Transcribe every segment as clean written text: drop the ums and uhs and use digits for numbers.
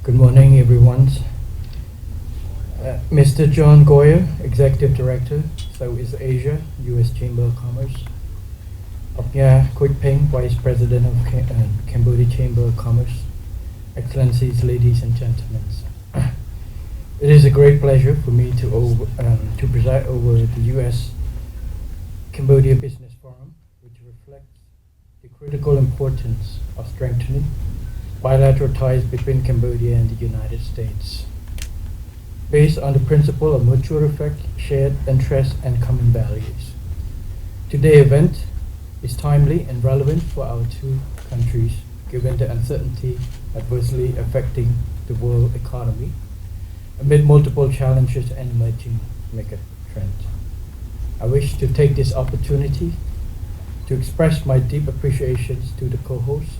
Good morning, everyone. Mr. John Goyer, Executive Director, Southeast Asia, U.S. Chamber of Commerce. Opnya Quich Peng, Vice President of Cambodia Chamber of Commerce. Excellencies, ladies and gentlemen. It is a great pleasure for me to preside over the U.S. Cambodia Business Forum, which reflects the critical importance of strengthening bilateral ties between Cambodia and the United States, based on the principle of mutual respect, shared interests, and common values. Today's event is timely and relevant for our two countries, given the uncertainty adversely affecting the world economy amid multiple challenges and emerging megatrends. I wish to take this opportunity to express my deep appreciations to the co-hosts,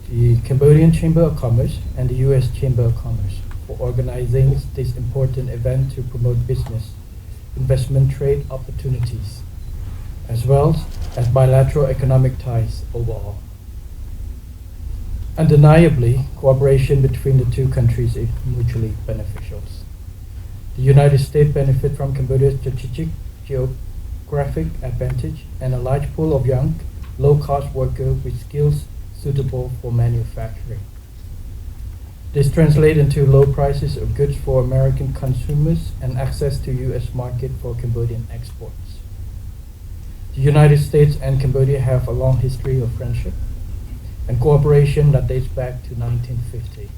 the Cambodian Chamber of Commerce and the U.S. Chamber of Commerce, for organizing this important event to promote business, investment, trade opportunities, as well as bilateral economic ties overall. Undeniably, cooperation between the two countries is mutually beneficial. The United States benefits from Cambodia's strategic geographic advantage and a large pool of young, low-cost workers with skills suitable for manufacturing. This translates into low prices of goods for American consumers and access to U.S. market for Cambodian exports. The United States and Cambodia have a long history of friendship and cooperation that dates back to 1950,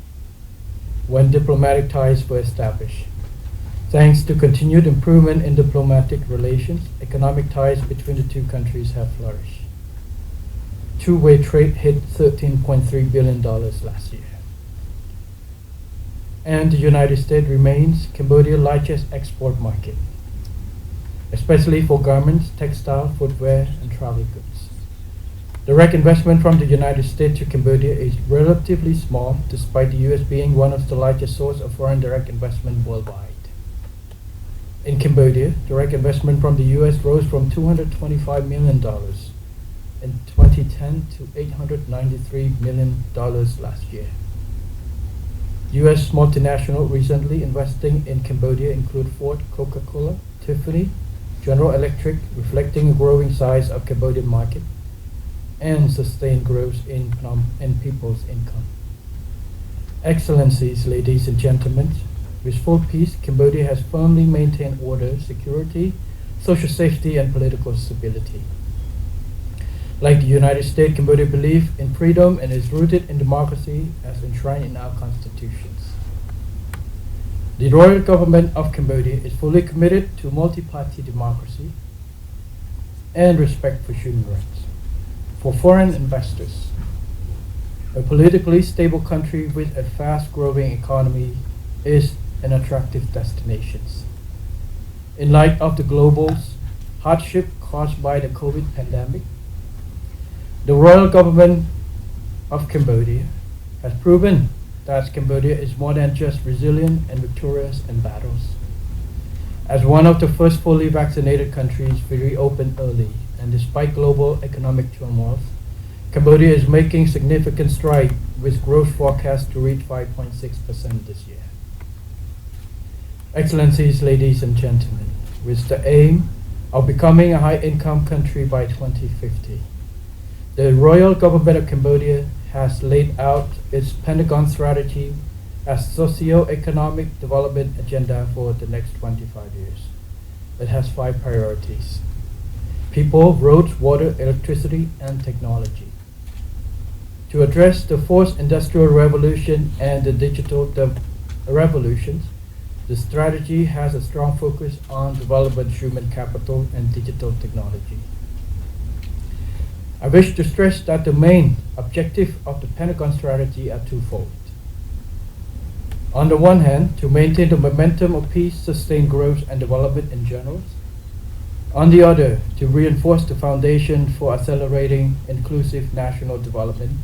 when diplomatic ties were established. Thanks to continued improvement in diplomatic relations, economic ties between the two countries have flourished. Two-way trade hit $13.3 billion last year. And the United States remains Cambodia's largest export market, especially for garments, textile, footwear, and travel goods. Direct investment from the United States to Cambodia is relatively small, despite the U.S. being one of the largest sources of foreign direct investment worldwide. In Cambodia, direct investment from the U.S. rose from $225 million in 2010 to $893 million last year. U.S. multinationals recently investing in Cambodia include Ford, Coca-Cola, Tiffany, General Electric, reflecting a growing size of Cambodian market and sustained growth in people's income. Excellencies, ladies and gentlemen, with full peace, Cambodia has firmly maintained order, security, social safety, and political stability. Like the United States, Cambodia believes in freedom and is rooted in democracy as enshrined in our constitutions. The royal government of Cambodia is fully committed to multi-party democracy and respect for human rights. For foreign investors, a politically stable country with a fast-growing economy is an attractive destination. In light of the global hardship caused by the COVID pandemic, the royal government of Cambodia has proven that Cambodia is more than just resilient and victorious in battles. As one of the first fully vaccinated countries, we reopened early, and despite global economic turmoil, Cambodia is making significant strides with growth forecast to reach 5.6% this year. Excellencies, ladies and gentlemen, with the aim of becoming a high-income country by 2050, the royal government of Cambodia has laid out its Pentagon strategy as socio-economic development agenda for the next 25 years. It has 5 priorities: people, roads, water, electricity, and technology. To address the fourth industrial revolution and the digital revolutions, the strategy has a strong focus on development human capital and digital technology. I wish to stress that the main objective of the Pentagon strategy are twofold. On the one hand, to maintain the momentum of peace, sustain growth and development in general. On the other, to reinforce the foundation for accelerating inclusive national development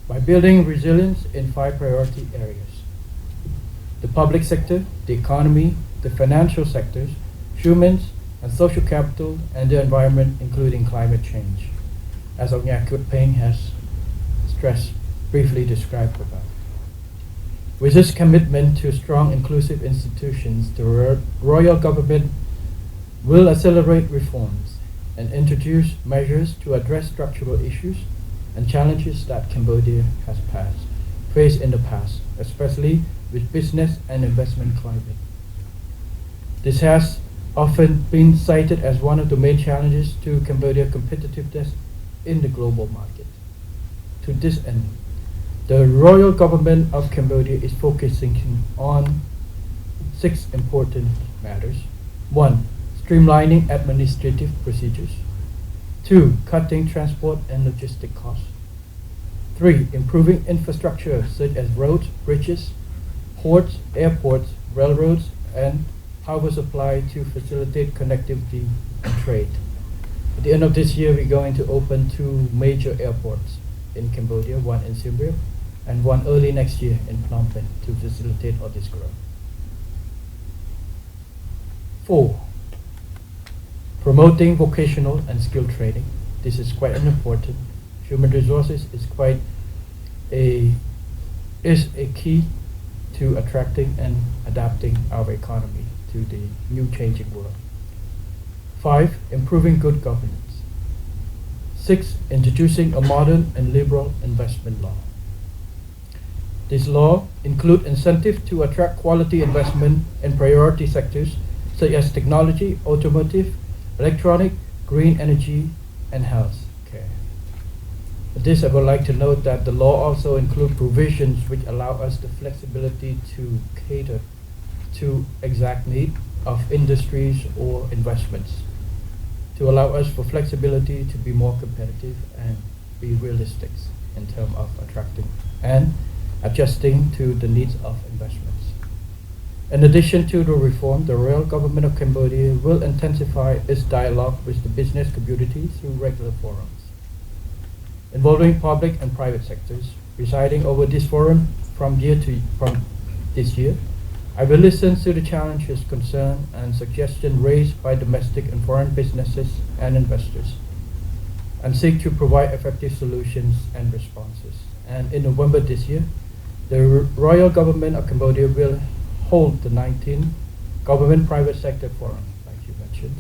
by building resilience in 5 priority areas: the public sector, the economy, the financial sectors, humans and social capital, and the environment, including climate change, as Quich Peng has briefly described about. With this commitment to strong inclusive institutions, the royal government will accelerate reforms and introduce measures to address structural issues and challenges that Cambodia has faced in the past, especially with business and investment climate. This has often been cited as one of the main challenges to Cambodia's competitiveness in the global market. To this end, the royal government of Cambodia is focusing on 6 important matters. 1. Streamlining administrative procedures. 2. Cutting transport and logistic costs. 3. Improving infrastructure such as roads, bridges, ports, airports, railroads, and power supply to facilitate connectivity and trade. At the end of this year, we're going to open 2 major airports in Cambodia, one in Siem Reap and one early next year in Phnom Penh to facilitate all this growth. 4. Promoting vocational and skill training. This is quite important. Human resources is a key to attracting and adapting our economy to the new changing world. 5. Improving good governance. 6. Introducing a modern and liberal investment law. This law includes incentives to attract quality investment in priority sectors such as technology, automotive, electronic, green energy, and health care. With this, I would like to note that the law also includes provisions which allow us the flexibility to cater to exact need of industries or investments, to allow us for flexibility to be more competitive and be realistic in terms of attracting and adjusting to the needs of investments. In addition to the reform, the royal government of Cambodia will intensify its dialogue with the business community through regular forums, involving public and private sectors. Presiding over this forum from this year, I will listen to the challenges, concerns, and suggestions raised by domestic and foreign businesses and investors, and seek to provide effective solutions and responses. And in November this year, the royal government of Cambodia will hold the 19th Government Private Sector Forum, like you mentioned,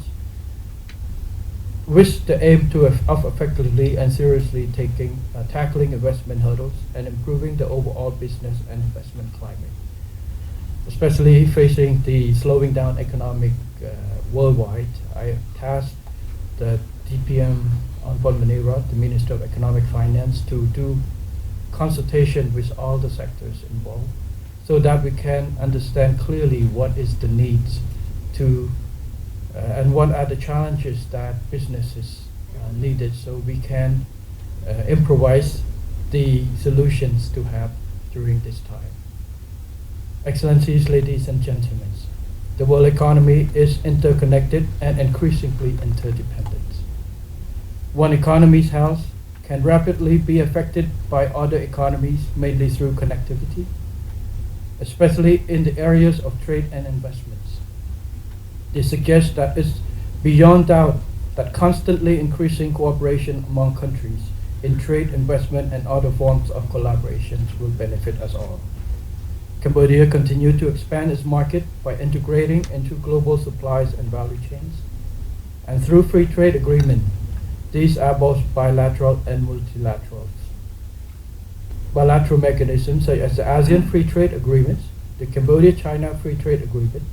with the aim of effectively and seriously tackling investment hurdles and improving the overall business and investment climate, especially facing the slowing down economic worldwide. I have tasked the DPM on Manera, the Minister of Economic Finance, to do consultation with all the sectors involved so that we can understand clearly what is the needs to and what are the challenges that businesses needed, so we can improvise the solutions to have during this time. Excellencies, ladies and gentlemen, the world economy is interconnected and increasingly interdependent. One economy's health can rapidly be affected by other economies, mainly through connectivity, especially in the areas of trade and investments. This suggests that it's beyond doubt that constantly increasing cooperation among countries in trade, investment, and other forms of collaborations will benefit us all. Cambodia continues to expand its market by integrating into global supplies and value chains, and through free trade agreements. These are both bilateral and multilateral. Bilateral mechanisms such as the ASEAN Free Trade Agreements, the Cambodia-China Free Trade Agreement,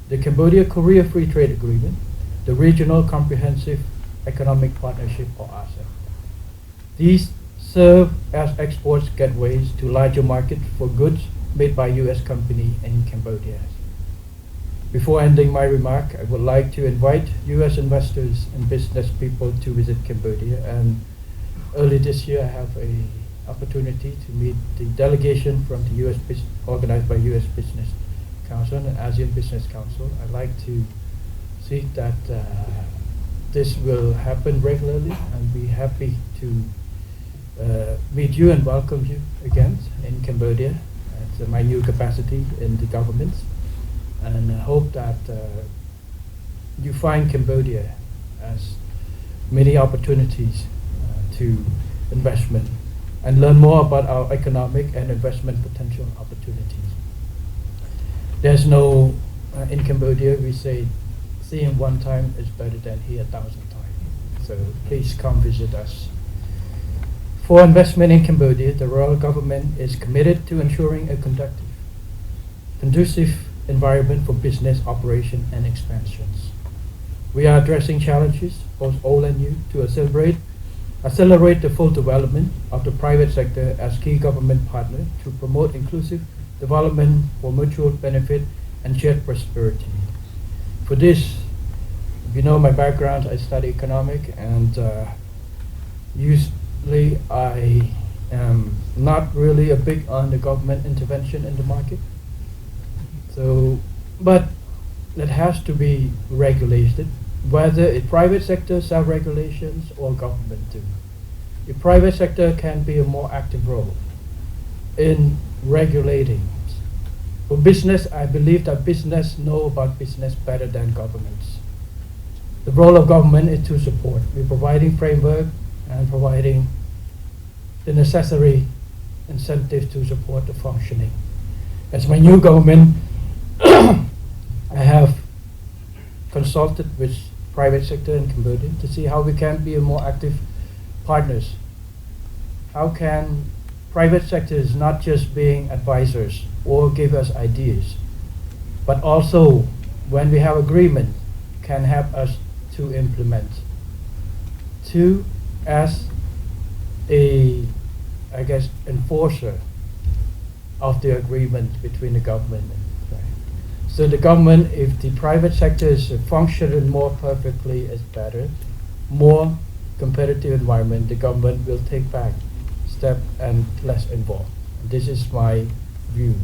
the Cambodia-Korea Free Trade Agreement, the Regional Comprehensive Economic Partnership, or RCEP. These serve as export gateways to larger markets for goods made by U.S. companies in Cambodia. Before ending my remark, I would like to invite U.S. investors and business people to visit Cambodia. And early this year, I have an opportunity to meet the delegation from the U.S. organized by U.S. Business Council and ASEAN Business Council. I'd like to see that this will happen regularly, and be happy to meet you and welcome you again in Cambodia at my new capacity in the government. And I hope that you find Cambodia as many opportunities to investment and learn more about our economic and investment potential opportunities. There's no, in Cambodia we say, seeing one time is better than hear 1,000 times. So please come visit us. For investment in Cambodia, the royal government is committed to ensuring a conducive environment for business operation and expansions. We are addressing challenges, both old and new, to accelerate the full development of the private sector as key government partner to promote inclusive development for mutual benefit and shared prosperity. For this, if you know my background, I study economic, and usually I am not really a big on the government intervention in the market. So, but it has to be regulated, whether it's private sector self-regulations or government too. The private sector can be a more active role in regulating. For business, I believe that business know about business better than governments. The role of government is to support. We're providing framework and providing the necessary incentives to support the functioning. As my new government, I have consulted with private sector in Cambodia to see how we can be a more active partners. How can private sectors not just being advisors or give us ideas, but also when we have agreement can help us to implement. Two, as a, I guess, enforcer of the agreement between the government and so the government, if the private sector is functioning more perfectly, is better, more competitive environment, the government will take back step and less involved. This is my view.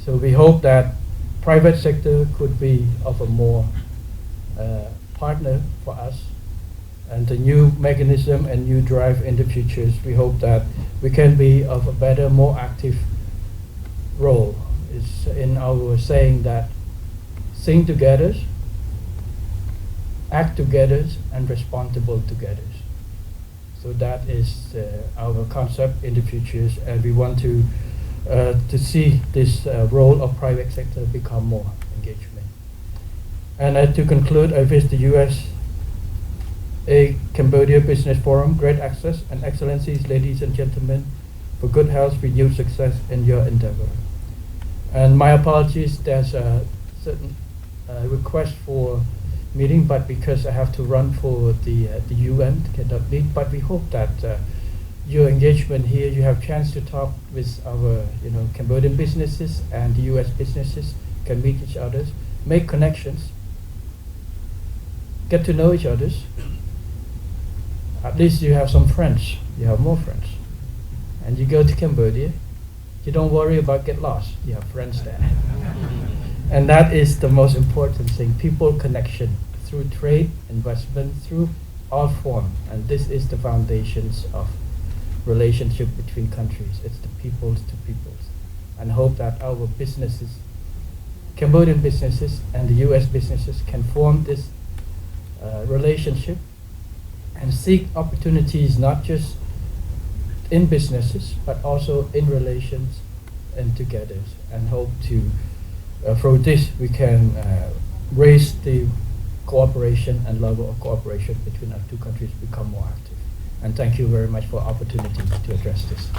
So we hope that private sector could be of a more partner for us, and the new mechanism and new drive in the futures, we hope that we can be of a better, more active role. Is in our saying that sing together, act together, and responsible together. So that is our concept in the futures, and we want to see this role of private sector become more engagement. And to conclude, I wish the U.S. a Cambodia Business Forum great access and excellencies, ladies and gentlemen, for good health, renewed success in your endeavor. And my apologies, there's a certain request for meeting, but because I have to run for the UN, cannot meet. But we hope that your engagement here, you have chance to talk with our Cambodian businesses and the US businesses, can meet each other, make connections, get to know each other. At least you have some friends, you have more friends. And you go to Cambodia, you don't worry about get lost. You have friends there. And that is the most important thing. People connection through trade, investment, through all form. And this is the foundations of relationship between countries. It's the peoples to peoples. And hope that our businesses, Cambodian businesses and the US businesses can form this relationship and seek opportunities not just in businesses, but also in relations and together, and hope to, through this, we can raise the cooperation and level of cooperation between our two countries become more active. And thank you very much for the opportunity to address this.